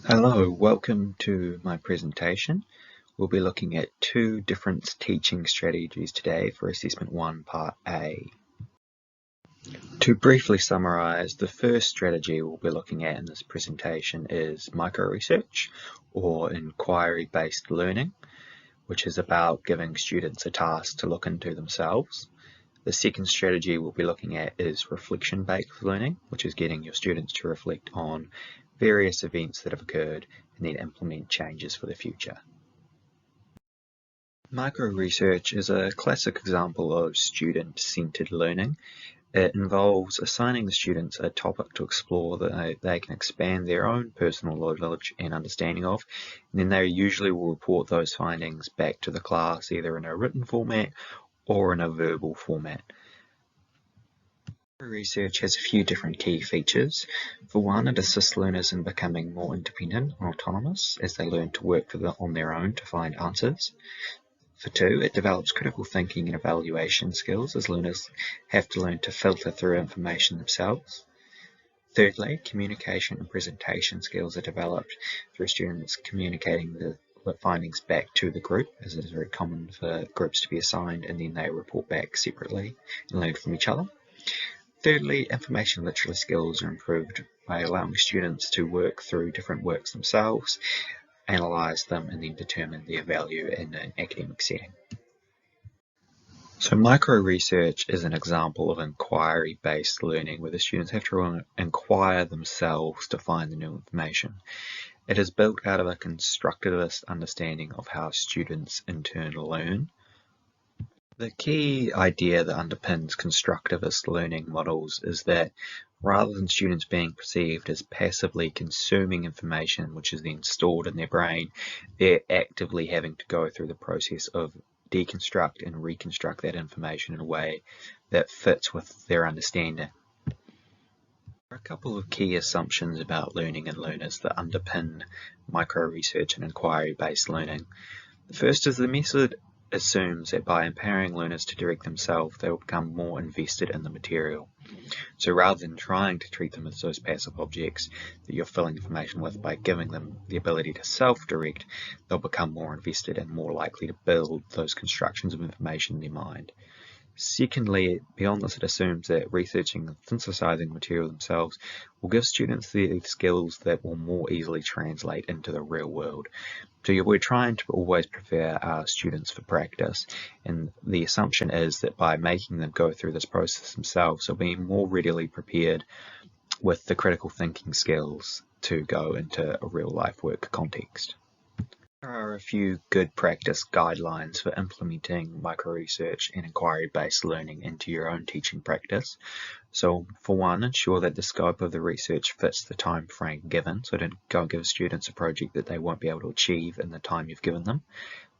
Hello, welcome to my presentation. We'll be looking at two different teaching strategies today for Assessment 1 Part A. To briefly summarise, the first strategy we'll be looking at in this presentation is micro-research or inquiry-based learning, which is about giving students a task to look into themselves. The second strategy we'll be looking at is reflection-based learning, which is getting your students to reflect on various events that have occurred and then implement changes for the future. Micro-research is a classic example of student-centered learning. It involves assigning the students a topic to explore that they can expand their own personal knowledge and understanding of, and then they usually will report those findings back to the class either in a written format or in a verbal format. Research has a few different key features. For one, it assists learners in becoming more independent and autonomous as they learn to work on their own to find answers. For two, it develops critical thinking and evaluation skills as learners have to learn to filter through information themselves. Thirdly, communication and presentation skills are developed through students communicating the findings back to the group, as it is very common for groups to be assigned and then they report back separately and learn from each other. Thirdly, information literacy skills are improved by allowing students to work through different works themselves, analyse them, and then determine their value in an academic setting. So micro-research is an example of inquiry-based learning where the students have to inquire themselves to find the new information. It is built out of a constructivist understanding of how students in turn learn. The key idea that underpins constructivist learning models is that rather than students being perceived as passively consuming information which is then stored in their brain, they're actively having to go through the process of deconstruct and reconstruct that information in a way that fits with their understanding. There are a couple of key assumptions about learning and learners that underpin micro-research and inquiry-based learning. The first is the method assumes that by empowering learners to direct themselves, they will become more invested in the material. So rather than trying to treat them as those passive objects that you're filling information with, by giving them the ability to self-direct, they'll become more invested and more likely to build those constructions of information in their mind. Secondly, beyond this, it assumes that researching and synthesizing material themselves will give students the skills that will more easily translate into the real world. So we're trying to always prepare our students for practice, and the assumption is that by making them go through this process themselves, they'll be more readily prepared with the critical thinking skills to go into a real life work context. There are a few good practice guidelines for implementing micro-research and inquiry-based learning into your own teaching practice. So for one, ensure that the scope of the research fits the time frame given, so don't go and give students a project that they won't be able to achieve in the time you've given them.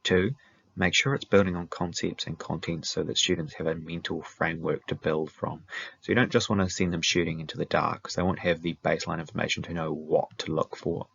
Two, make sure it's building on concepts and content so that students have a mental framework to build from. So you don't just want to send them shooting into the dark because they won't have the baseline information to know what to look for.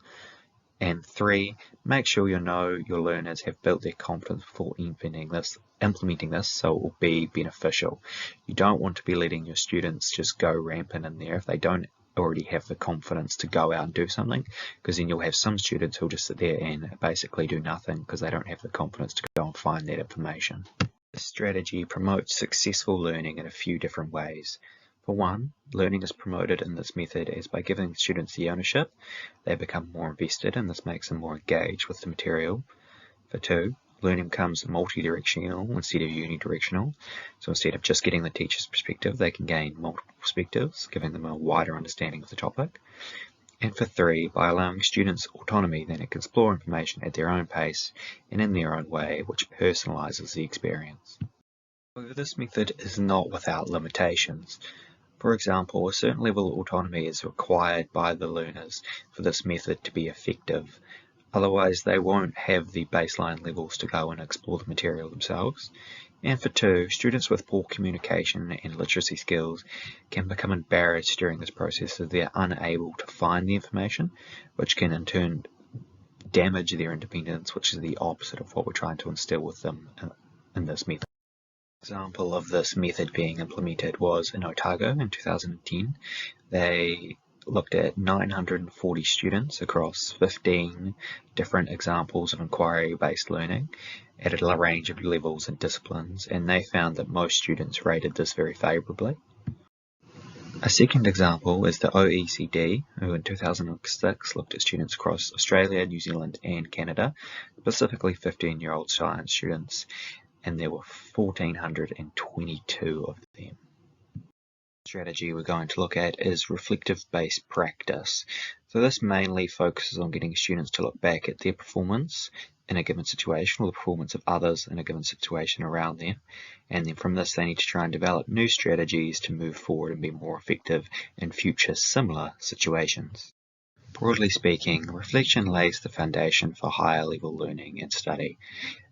And three, make sure your learners have built their confidence before implementing this so it will be beneficial. You don't want to be letting your students just go rampant in there if they don't already have the confidence to go out and do something, because then you'll have some students who'll just sit there and basically do nothing because they don't have the confidence to go and find that information. This strategy promotes successful learning in a few different ways. For one, learning is promoted in this method as by giving students the ownership, they become more invested and this makes them more engaged with the material. For two, learning becomes multi-directional instead of unidirectional. So instead of just getting the teacher's perspective, they can gain multiple perspectives, giving them a wider understanding of the topic. And for three, by allowing students autonomy, then they can explore information at their own pace and in their own way, which personalizes the experience. However, this method is not without limitations. For example, a certain level of autonomy is required by the learners for this method to be effective. Otherwise, they won't have the baseline levels to go and explore the material themselves. And for two, students with poor communication and literacy skills can become embarrassed during this process as they're unable to find the information, which can in turn damage their independence, which is the opposite of what we're trying to instill with them in this method. An example of this method being implemented was in Otago in 2010. They looked at 940 students across 15 different examples of inquiry-based learning at a range of levels and disciplines, and they found that most students rated this very favourably. A second example is the OECD, who in 2006 looked at students across Australia, New Zealand and Canada, specifically 15-year-old science students, and there were 1,422 of them. The strategy we're going to look at is reflective-based practice. So this mainly focuses on getting students to look back at their performance in a given situation or the performance of others in a given situation around them, and then from this they need to try and develop new strategies to move forward and be more effective in future similar situations. Broadly speaking, reflection lays the foundation for higher level learning and study.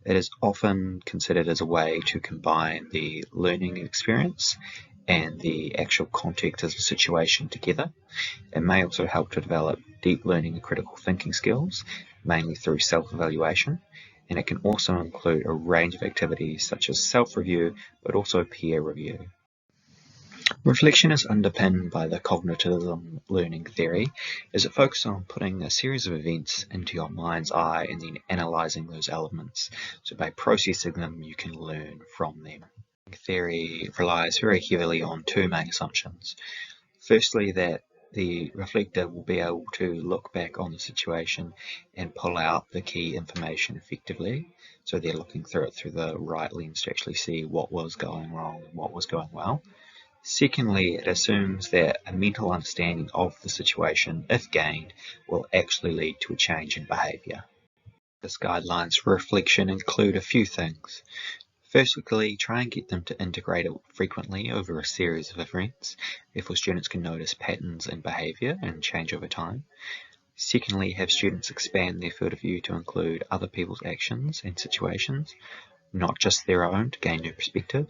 It is often considered as a way to combine the learning experience and the actual context of the situation together. It may also help to develop deep learning and critical thinking skills, mainly through self-evaluation, and it can also include a range of activities such as self-review, but also peer review. Reflection is underpinned by the cognitism learning theory, as it focuses on putting a series of events into your mind's eye and then analysing those elements. So by processing them, you can learn from them. Theory relies very heavily on two main assumptions. Firstly, that the reflector will be able to look back on the situation and pull out the key information effectively. So they're looking through it through the right lens to actually see what was going wrong and what was going well. Secondly, it assumes that a mental understanding of the situation, if gained, will actually lead to a change in behaviour. This guidelines for reflection include a few things. Firstly, try and get them to integrate it frequently over a series of events, therefore students can notice patterns in behaviour and change over time. Secondly, have students expand their field of view to include other people's actions and situations, not just their own, to gain new perspective.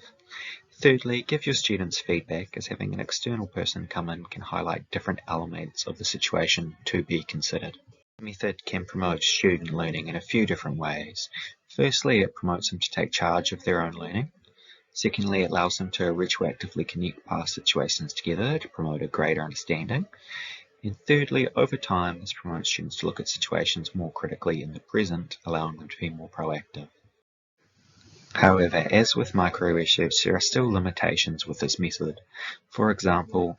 Thirdly, give your students feedback, as having an external person come in can highlight different elements of the situation to be considered. The method can promote student learning in a few different ways. Firstly, it promotes them to take charge of their own learning. Secondly, it allows them to retroactively connect past situations together to promote a greater understanding. And thirdly, over time, this promotes students to look at situations more critically in the present, allowing them to be more proactive. However, as with micro-research, there are still limitations with this method. For example,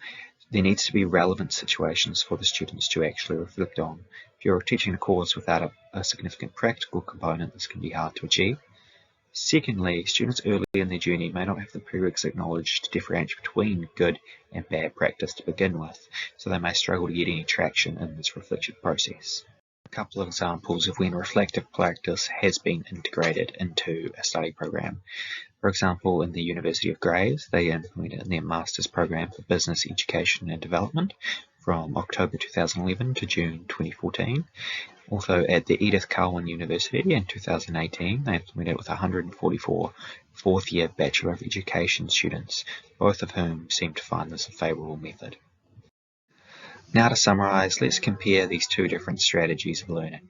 there needs to be relevant situations for the students to actually reflect on. If you're teaching a course without a significant practical component, this can be hard to achieve. Secondly, students early in their journey may not have the prerequisite knowledge to differentiate between good and bad practice to begin with, so they may struggle to get any traction in this reflection process. A couple of examples of when reflective practice has been integrated into a study program. For example, in the University of Grays, they implemented in their Master's Program for Business Education and Development from October 2011 to June 2014. Also at the Edith Cowan University in 2018, they implemented with 144 fourth-year Bachelor of Education students, both of whom seem to find this a favourable method. Now to summarise, let's compare these two different strategies of learning.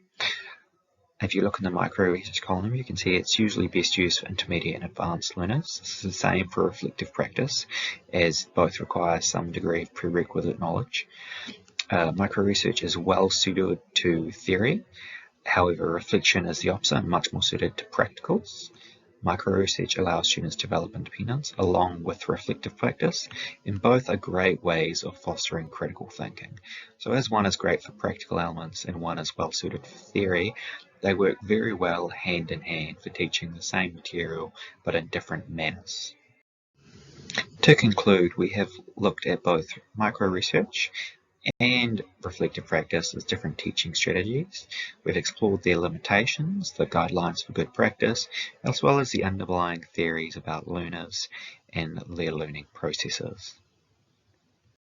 If you look in the micro-research column, you can see it's usually best used for intermediate and advanced learners. This is the same for reflective practice, as both require some degree of prerequisite knowledge. Micro-research is well suited to theory. However, reflection is the opposite, much more suited to practicals. Micro-research allows students to develop independence along with reflective practice, and both are great ways of fostering critical thinking. So as one is great for practical elements and one is well suited for theory, they work very well hand in hand for teaching the same material but in different manners. To conclude, we have looked at both micro-research and reflective practice as different teaching strategies. We've explored their limitations, the guidelines for good practice, as well as the underlying theories about learners and their learning processes.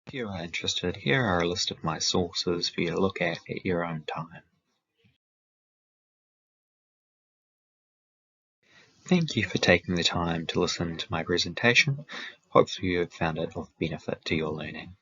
If you are interested, here are a list of my sources for you to look at your own time. Thank you for taking the time to listen to my presentation. Hopefully you have found it of benefit to your learning.